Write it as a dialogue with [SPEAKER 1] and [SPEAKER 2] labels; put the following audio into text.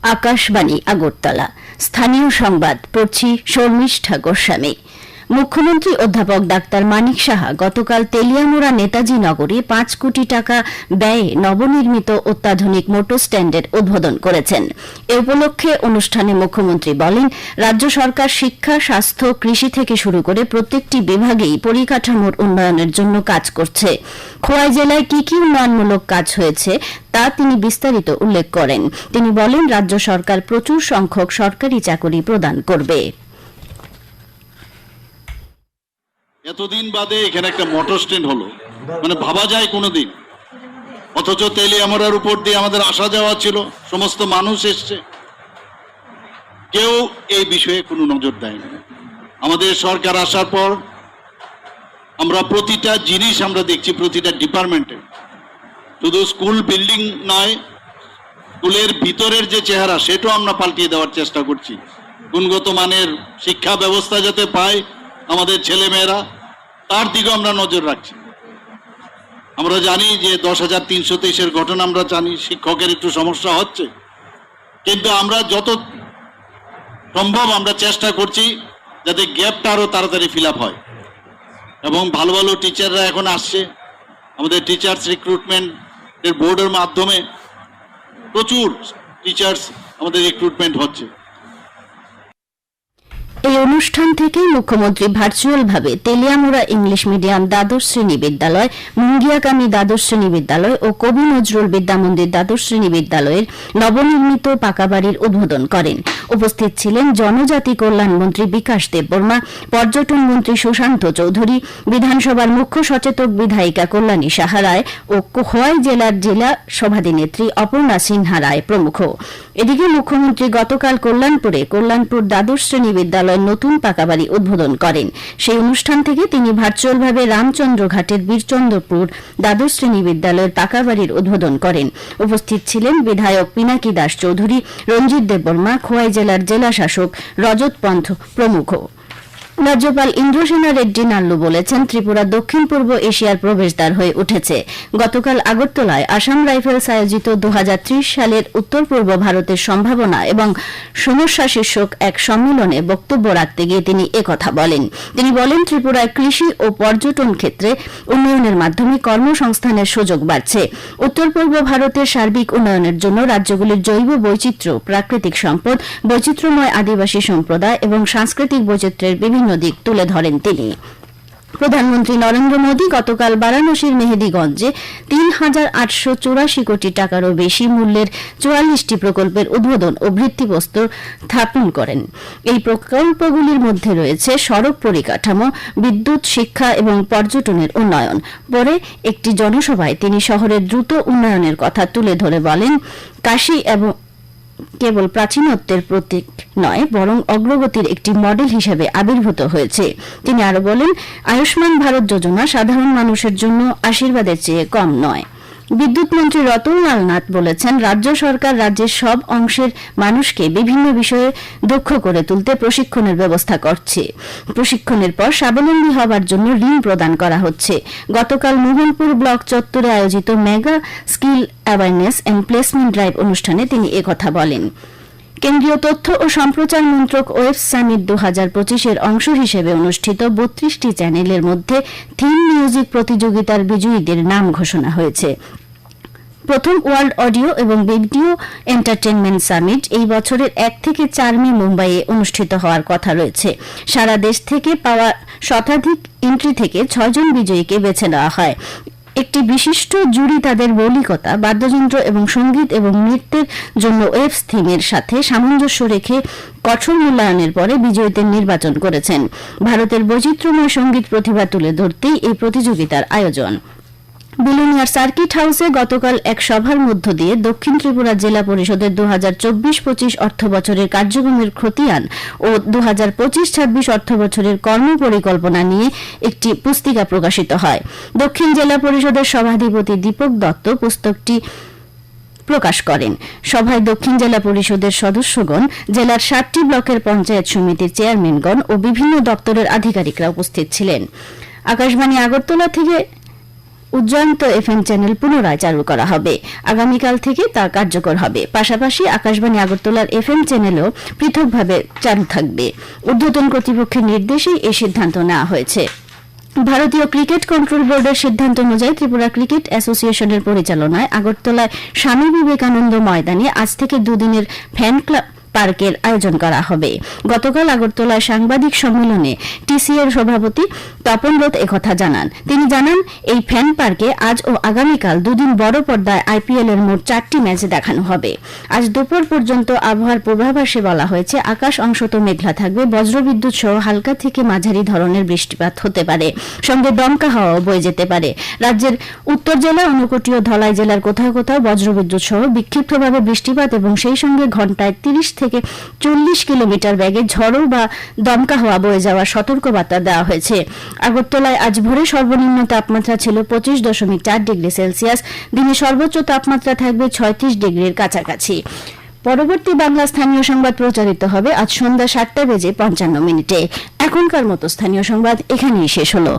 [SPEAKER 1] আকাশবাণী আগরতলা স্থানীয় সংবাদ পড়ছি শর্মিষ্ঠা গোস্বামী। মুখ্যমন্ত্রী অধ্যাপক ডাক্তার মানিক সাহা গতকাল তেলিয়ামুড়া নেতাজি নগরে ৫ কোটি টাকা ব্যয়ে নবনির্মিত অত্যাধুনিক মোটর স্ট্যান্ডের উদ্বোধন করেছেন। এ উপলক্ষে অনুষ্ঠানে মুখ্যমন্ত্রী বলেন, রাজ্য সরকার শিক্ষা, স্বাস্থ্য, কৃষি থেকে শুরু করে প্রত্যেকটি বিভাগেই পরিকাঠামোর উন্নয়নের জন্য কাজ করছে। খোয়াই জেলায় কি কি উন্নয়নমূলক কাজ হয়েছে তা তিনি বিস্তারিত উল্লেখ করেন। তিনি বলেন, রাজ্য সরকার প্রচুর সংখ্যক সরকারি চাকরি প্রদান করবে।
[SPEAKER 2] এতদিন বাদে এখানে একটা মোটর স্ট্যান্ড হলো, মানে ভাবা যায় কোনোদিন? অথচ তেলিয়ামুড়ার উপর দিয়ে আমাদের আসা যাওয়া ছিল, সমস্ত মানুষ এসছে, কেউ এই বিষয়ে কোনো নজর দেয়নি। আমাদের সরকার আসার পর আমরা প্রতিটা জিনিস আমরা দেখছি, প্রতিটা ডিপার্টমেন্টে, শুধু স্কুল বিল্ডিং নয়, স্কুলের ভিতরের যে চেহারা সেটাও আমরা পাল্টিয়ে দেওয়ার চেষ্টা করছি। গুণগত মানের শিক্ষা ব্যবস্থা যাতে পায় আমাদের ছেলেমেয়েরা, তার দিকেও আমরা নজর রাখছি। আমরা জানি যে ১০,৩২৩ ঘটনা আমরা জানি, শিক্ষকের একটু সমস্যা হচ্ছে, কিন্তু আমরা যত সম্ভব আমরা চেষ্টা করছি যাতে গ্যাপটা আরো তাড়াতাড়ি ফিল আপ হয়। এবং ভালো ভালো টিচাররা এখন আসছে, আমাদের টিচার্স রিক্রুটমেন্টের বোর্ডের মাধ্যমে প্রচুর টিচার্স আমাদের রিক্রুটমেন্ট হচ্ছে।
[SPEAKER 1] এই অনুষ্ঠান থেকে মুখ্যমন্ত্রী ভার্চুয়ালভাবে তেলিয়ামুড়া ইংলিশ মিডিয়াম দ্বাদশ শ্রেণী বিদ্যালয়, মুঙ্গিয়াকামী দ্বাদশ শ্রেণী বিদ্যালয় ও কবি নজরুল বিদ্যামন্দির দ্বাদশ শ্রেণী বিদ্যালয়ের নবনির্মিত পাকা বাড়ির উদ্বোধন করেন। উপস্থিত ছিলেন জনজাতি কল্যাণ মন্ত্রী বিকাশ দেববর্মা, পর্যটন মন্ত্রী সুশান্ত চৌধুরী, বিধানসভার মুখ্য সচেতক বিধায়িকা কল্যাণী সাহা রায় ও খোয়াই জেলার জেলা সভাধিনেত্রী অপর্ণা সিনহা রায় প্রমুখ। এদিকে মুখ্যমন্ত্রী গতকাল কল্যাণপুর দ্বাদশ শ্রেণী বিদ্যালয় নতুন পাকাবাড়ি উদ্বোধন করেন। সেই অনুষ্ঠান থেকে তিনি ভার্চুয়ালভাবে রামচন্দ্রঘাটের বীরচন্দ্রপুর দ্বাদশ শ্রেণী বিদ্যালয়ের পাকাবাড়ির উদ্বোধন করেন। উপস্থিত ছিলেন বিধায়ক পিনাকি দাস চৌধুরী, রঞ্জিত দেববর্মা, খোয়াই জেলার জেলা শাসক রজত পন্থ প্রমুখ। রাজ্যপাল ইন্দ্রসেনা রেড্ডি নাল্লু বলেছেন, ত্রিপুরা দক্ষিণ পূর্ব এশিয়ার প্রবেশদ্বার হয়ে উঠেছে। গতকাল আগরতলায় আসাম রাইফেলস আয়োজিত ২০৩০ সালের উত্তর পূর্ব ভারতের সম্ভাবনা এবং সমস্যা শীর্ষক এক সম্মেলনে বক্তব্য রাখতে গিয়ে তিনি একথা বলেন। তিনি বলেন, ত্রিপুরায় কৃষি ও পর্যটন ক্ষেত্রে উন্নয়নের মাধ্যমে কর্মসংস্থানের সুযোগ বাড়ছে। উত্তর পূর্ব ভারতের সার্বিক উন্নয়নের জন্য রাজ্যগুলির জৈব বৈচিত্র্য, প্রাকৃতিক সম্পদ, বৈচিত্র্যময় আদিবাসী সম্প্রদায় এবং সাংস্কৃতিক বৈচিত্র্যের বিভিন্ন দিক তুলে ধরেন তিনি। প্রধানমন্ত্রী নরেন্দ্র মোদী গতকাল বারাণসীর মেহেদিগঞ্জে ৩,৮৮৪ কোটি টাকারও বেশি মূল্যের ৪৪টি প্রকল্পের উদ্বোধন ও ভিত্তিপ্রস্তর স্থাপন করেন। এই প্রকল্পগুলির মধ্যে রয়েছে সড়ক পরিকাঠামো, বিদ্যুৎ, শিক্ষা এবং পর্যটনের উন্নয়ন। পরে একটি জনসভায় তিনি শহরের দ্রুত উন্নয়নের কথা তুলে ধরে বলেন, কাশী এবং কেবল প্রাচীনত্বের প্রতীক নয়, বরং অগ্রগতির একটি মডেল হিসেবে আবির্ভূত হয়েছে। তিনি আরো বলেন, আয়ুষ্মান ভারত যোজনা সাধারণ মানুষের জন্য আশীর্বাদের চেয়ে কম নয়। বিদ্যুৎ মন্ত্রী রতনলাল নাথ বলেছেন, রাজ্য সরকার রাজ্যের সব অংশের মানুষকে বিভিন্ন বিষয়ে দক্ষ করে তুলতে প্রশিক্ষণের ব্যবস্থা করছে। প্রশিক্ষণের পর স্বাবলম্বী হবার জন্য ঋণ প্রদান করা হচ্ছে। গতকাল মোহনপুর ব্লক চত্বরে আয়োজিত mega skill awareness and placement drive অনুষ্ঠানে তিনি একথা বলেন। কেন্দ্রীয় তথ্য ও সম্প্রচার মন্ত্রক ওয়েব সামিট ২০২৫-এর অংশ হিসেবে অনুষ্ঠিত ৩২টি চ্যানেলের মধ্যে থিম মিউজিক প্রতিযোগিতার বিজয়ীদের নাম ঘোষণা হয়েছে। প্রথম ওয়ার্ল্ড অডিও এবং ভিডিও এন্টারটেনমেন্ট সামিট এই বছরের ১ থেকে ৪ মে মুম্বাইয়ে অনুষ্ঠিত হওয়ার কথা রয়েছে। সারা দেশ থেকে পাওয়া শতাধিক এন্ট্রি থেকে ৬ জন বিজয়ীকে বেছে নেওয়া হয়। একটি বিশিষ্ট জুরি তাদের মৌলিকতা, বাদ্যযন্ত্র এবং সঙ্গীত এবং নৃত্যের জন্য ওয়েব থিমের সাথে সামঞ্জস্য রেখে কঠোর মূল্যায়নের পরে বিজয়ীদের নির্বাচন করেছেন। ভারতের বৈচিত্র্যময় সঙ্গীত প্রতিভা তুলে ধরতেই এই প্রতিযোগিতার আয়োজন। বিলোনিয়ার সার্কিট হাউসে গতকাল এক সভার মধ্য দিয়ে দক্ষিণ ত্রিপুরা জেলা পরিষদের ২০২৪-২৫ অর্থ বছরের কার্যক্রমের খতিয়ান ও ২০২৫-২৬ অর্থ বছরের কর্মপরিকল্পনা নিয়ে একটি পুস্তিকা প্রকাশিত হয়। দক্ষিণ জেলা পরিষদের সভাধিপতি দীপক দত্ত পুস্তকটি প্রকাশ করেন। সভায় দক্ষিণ জেলা পরিষদের সদস্যগণ, জেলার ৭টি ব্লকের পঞ্চায়েত সমিতির চেয়ারম্যানগণ ও বিভিন্ন দপ্তরের আধিকারিকরা উপস্থিত ছিলেন। আকাশবাণী আগরতলা থেকে উজ্জয়ন্ত এফএম চ্যানেল পুনরায় চালু করা হবে। আগামীকাল থেকে তা কার্যকর হবে। পাশাপাশি আকাশবাণী আগরতলার এফএম চ্যানেলও পৃথকভাবে চালু থাকবে। ঊর্ধ্বতন কর্তৃপক্ষের নির্দেশেই এই সিদ্ধান্ত নেওয়া হয়েছে। ভারতীয় ক্রিকেট কন্ট্রোল বোর্ডের সিদ্ধান্ত অনুযায়ী ত্রিপুরা ক্রিকেট অ্যাসোসিয়েশনের পরিচালনায় আগরতলায় স্বামী বিবেকানন্দ ময়দানে আজ থেকে দুদিনের ফ্যান ক্লাব পার্কের আয়োজন করা হবে। গতকাল আগরতলায় সাংবাদিক সম্মেলনে টিসিএর সভাপতি তপন রথ একথা জানান। তিনি জানান, এই ফ্যান পার্কে আজ ও আগামীকাল দুদিন বড় পর্দায় আইপিএল এর মোট 4টি ম্যাচ দেখানো হবে। আজ দুপুর পর্যন্ত আবহাওয়ার পূর্বাভাসে বলা হয়েছে, আকাশ অংশত মেঘলা থাকবে, বজ্রবিদ্যুৎ সহ হালকা থেকে মাঝারি ধরনের বৃষ্টিপাত হতে পারে, সঙ্গে দমকা হাওয়াও বয়ে যেতে পারে। রাজ্যের উত্তর জেলা, ঊনকোটি ও ধলাই জেলার কোথাও কোথাও বজ্রবিদ্যুৎ সহ বিক্ষিপ্তভাবে বৃষ্টিপাত এবং সেই সঙ্গে ঘন্টায় 30 থেকে 40 কিলোমিটার বেগে ঝড়ো বা দমকা হাওয়া বয়ে যাওয়ার সতর্কবার্তা দেওয়া হয়েছে। আগরতলায় আজ ভোরে সর্বনিম্ন তাপমাত্রা ছিল 25.4 ডিগ্রি সেলসিয়াস। দিনে সর্বোচ্চ তাপমাত্রা থাকবে 36 ডিগ্রির কাছাকাছি। পরবর্তী বাংলা স্থানীয় সংবাদ প্রচারিত হবে আজ সন্ধ্যা 7:55 মিনিটে। এখনকার মতো স্থানীয় সংবাদ এখানেই শেষ হলো।